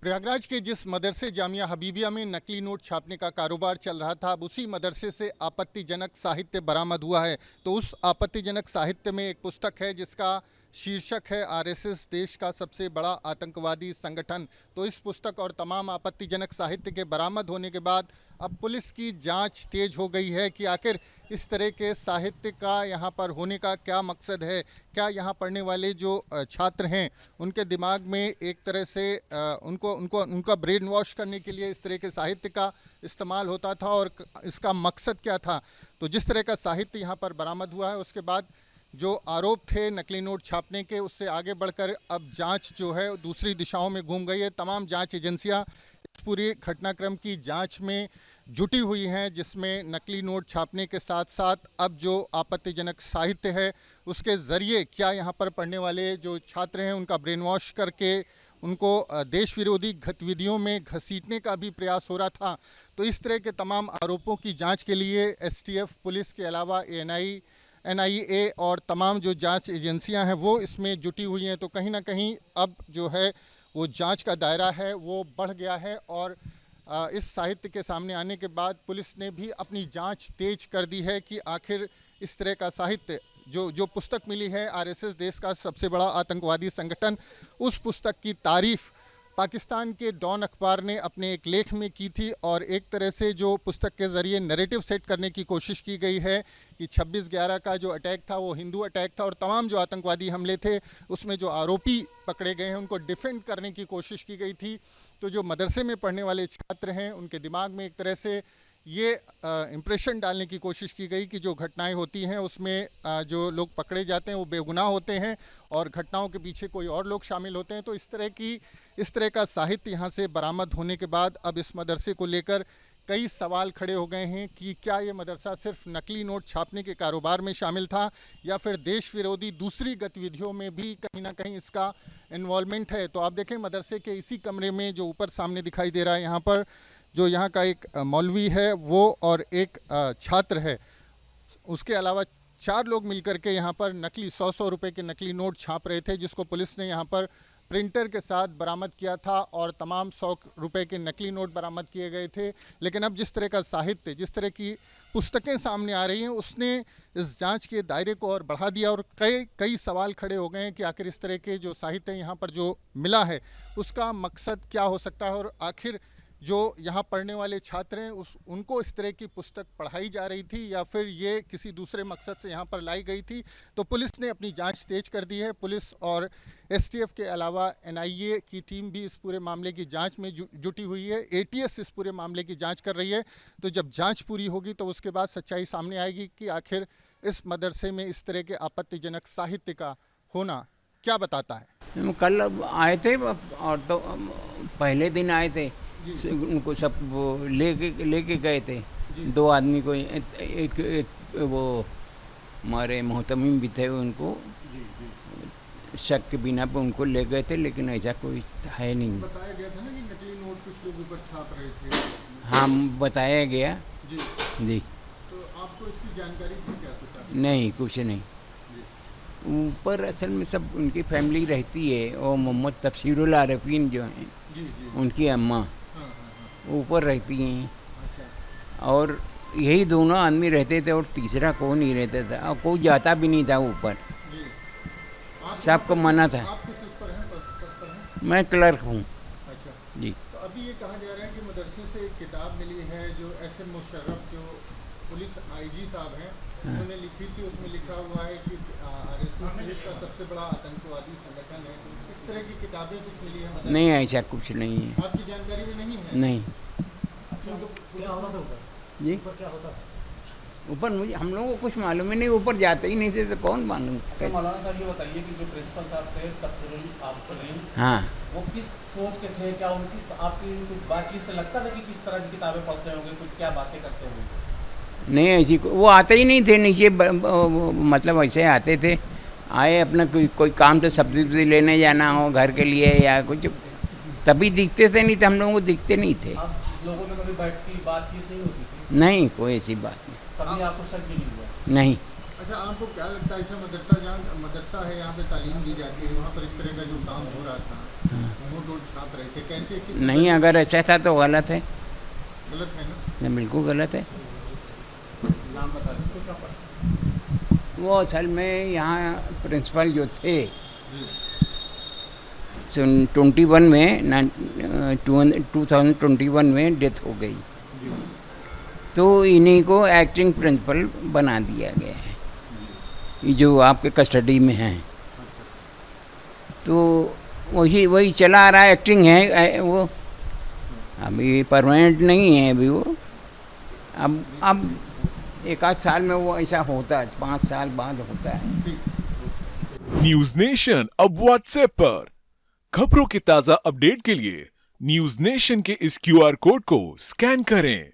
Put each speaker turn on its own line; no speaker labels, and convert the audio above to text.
प्रयागराज के जिस मदरसे जामिया हबीबिया में नकली नोट छापने का कारोबार चल रहा था, अब उसी मदरसे से आपत्तिजनक साहित्य बरामद हुआ है। तो उस आपत्तिजनक साहित्य में एक पुस्तक है जिसका शीर्षक है आरएसएस देश का सबसे बड़ा आतंकवादी संगठन। तो इस पुस्तक और तमाम आपत्तिजनक साहित्य के बरामद होने के बाद अब पुलिस की जांच तेज हो गई है कि आखिर इस तरह के साहित्य का यहाँ पर होने का क्या मकसद है। क्या यहाँ पढ़ने वाले जो छात्र हैं उनके दिमाग में एक तरह से उनका ब्रेन वॉश करने के लिए इस तरह के साहित्य का इस्तेमाल होता था और इसका मकसद क्या था। तो जिस तरह का साहित्य यहाँ पर बरामद हुआ है उसके बाद जो आरोप थे नकली नोट छापने के, उससे आगे बढ़कर अब जांच जो है दूसरी दिशाओं में घूम गई है। तमाम जांच एजेंसियां इस पूरी घटनाक्रम की जांच में जुटी हुई हैं, जिसमें नकली नोट छापने के साथ साथ अब जो आपत्तिजनक साहित्य है उसके ज़रिए क्या यहाँ पर पढ़ने वाले जो छात्र हैं उनका ब्रेन वॉश करके उनको देश विरोधी गतिविधियों में घसीटने का भी प्रयास हो रहा था। तो इस तरह के तमाम आरोपों की जाँच के लिए एसटीएफ पुलिस के अलावा एनआईए और तमाम जो जांच एजेंसियां हैं वो इसमें जुटी हुई हैं। तो कहीं ना कहीं अब जो है वो जांच का दायरा है वो बढ़ गया है और इस साहित्य के सामने आने के बाद पुलिस ने भी अपनी जांच तेज कर दी है कि आखिर इस तरह का साहित्य जो पुस्तक मिली है आरएसएस देश का सबसे बड़ा आतंकवादी संगठन, उस पुस्तक की तारीफ़ पाकिस्तान के डॉन अखबार ने अपने एक लेख में की थी और एक तरह से जो पुस्तक के ज़रिए नैरेटिव सेट करने की कोशिश की गई है कि 26/11 का जो अटैक था वो हिंदू अटैक था और तमाम जो आतंकवादी हमले थे उसमें जो आरोपी पकड़े गए हैं उनको डिफेंड करने की कोशिश की गई थी। तो जो मदरसे में पढ़ने वाले छात्र हैं उनके दिमाग में एक तरह से ये इम्प्रेशन डालने की कोशिश की गई कि जो घटनाएं होती हैं उसमें जो लोग पकड़े जाते हैं वो बेगुनाह होते हैं और घटनाओं के पीछे कोई और लोग शामिल होते हैं। तो इस तरह का साहित्य यहाँ से बरामद होने के बाद अब इस मदरसे को लेकर कई सवाल खड़े हो गए हैं कि क्या ये मदरसा सिर्फ नकली नोट छापने के कारोबार में शामिल था या फिर देश विरोधी दूसरी गतिविधियों में भी कहीं ना कहीं इसका इन्वॉल्वमेंट है। तो आप देखें मदरसे के इसी कमरे में जो ऊपर सामने दिखाई दे रहा है, यहाँ पर जो यहाँ का एक मौलवी है वो और एक छात्र है, उसके अलावा 4 लोग मिलकर के यहाँ पर नकली 100 रुपए के नकली नोट छाप रहे थे, जिसको पुलिस ने यहाँ पर प्रिंटर के साथ बरामद किया था और तमाम 100 रुपए के नकली नोट बरामद किए गए थे। लेकिन अब जिस तरह का साहित्य, जिस तरह की पुस्तकें सामने आ रही हैं, उसने इस जांच के दायरे को और बढ़ा दिया और कई सवाल खड़े हो गए हैं कि आखिर इस तरह के जो साहित्य यहाँ पर जो मिला है उसका मकसद क्या हो सकता है और आखिर जो यहाँ पढ़ने वाले छात्र हैं उनको इस तरह की पुस्तक पढ़ाई जा रही थी या फिर ये किसी दूसरे मकसद से यहाँ पर लाई गई थी। तो पुलिस ने अपनी जांच तेज कर दी है। पुलिस और एसटीएफ के अलावा एनआईए की टीम भी इस पूरे मामले की जांच में जुटी हुई है। एटीएस इस पूरे मामले की जांच कर रही है। तो जब जांच पूरी होगी तो उसके बाद सच्चाई सामने आएगी कि आखिर इस मदरसे में इस तरह के आपत्तिजनक साहित्य का होना क्या बताता है।
कल आए थे और तो पहले दिन आए थे, उनको सब लेके गए थे। 2 आदमी को एक वो हमारे मोहतमिम भी थे, उनको शक के बिना पे उनको ले गए थे, लेकिन ऐसा कोई है नहीं।
बताया गया था ना कि नकली नोट कुछ लोग ऊपर छाप रहे थे।
हाँ, बताया गया जी।
तो आपको इसकी जानकारी थी क्या?
नहीं, कुछ नहीं। ऊपर असल में सब उनकी फैमिली रहती है और मोहम्मद तफसीरुल आरफीन जो हैं उनकी अम्मा ऊपर रहती हैं।
अच्छा।
और यही दोनों आदमी रहते थे और तीसरा कोई नहीं रहता था और कोई जाता भी नहीं था ऊपर, सबको मना था।
आप किस उस पर हैं, पद पर हैं?
मैं क्लर्क हूँ।
अच्छा
जी।
तो अभी ये कहा जा रहा है कि मदरसे से एक किताब मिली है जो एसएम मुशर्रफ जो पुलिस आईजी साहब हैं उन्होंने लिखी थी। उसमें लिखा हुआ है कि आरएसएस देश का सबसे बड़ा आतंकवादी संगठन है। इस तरह की किताबें कुछ मिली है?
नहीं, ऐसा कुछ नहीं है।
आपकी जानकारी में नहीं है?
नहीं।
क्या होता था ऊपर?
जी,
क्या होता था
ऊपर मुझे हम लोगों को कुछ मालूम ही नहीं, ऊपर जाते ही नहीं थे तो कौन मालूम।
मौलाना साहब ये बताइए कि जो प्रिंसिपल साहब थे तफसीरुल आफरीन,
हाँ,
वो किस सोच के थे? क्या उनकी आपकी कुछ बातचीत से लगता था कि किस तरह की किताबें पढ़ते होंगे, कुछ क्या बातें करते होंगे?
नहीं, ऐसी वो आते ही नहीं थे नीचे, मतलब ऐसे आते थे, आए अपना कोई काम तो सब्जी लेने जाना हो घर के लिए या कुछ, तभी दिखते थे, नहीं तो हम लोगों को दिखते नहीं थे।
आप लोगों में कभी बैठ की बातचीत नहीं होती थी?
नहीं, कोई ऐसी बात नहीं।
कभी आपको शक भी नहीं हुआ?
नहीं।
अच्छा, आपको क्या लगता है ऐसा मदरसा जहाँ मदरसा है यहाँ पे तालीम दी जाती है, वहाँ पर इस तरह का जो काम हो रहा था, नोट वोट छाप रहे थे, कैसे किस
नहीं, अगर ऐसा था तो गलत है,
गलत है ना?
नहीं बिल्कुल गलत है।
नाम बता दीजिए क्या पढ़ा।
वो असल में यहाँ प्रिंसिपल जो थे
जी
21 में 2021 में डेथ हो गई,
जी
तो इन्हीं को एक्टिंग प्रिंसिपल बना दिया गया है, ये जो आपके कस्टडी में हैं। तो वही चला आ रहा है, एक्टिंग है वो, अभी परमानेंट नहीं है अभी वो। अब एक आध साल में वो ऐसा होता है, 5 साल बाद होता है।
न्यूज नेशन अब व्हाट्सएप पर खबरों के ताजा अपडेट के लिए न्यूज नेशन के इस QR कोड को स्कैन करें।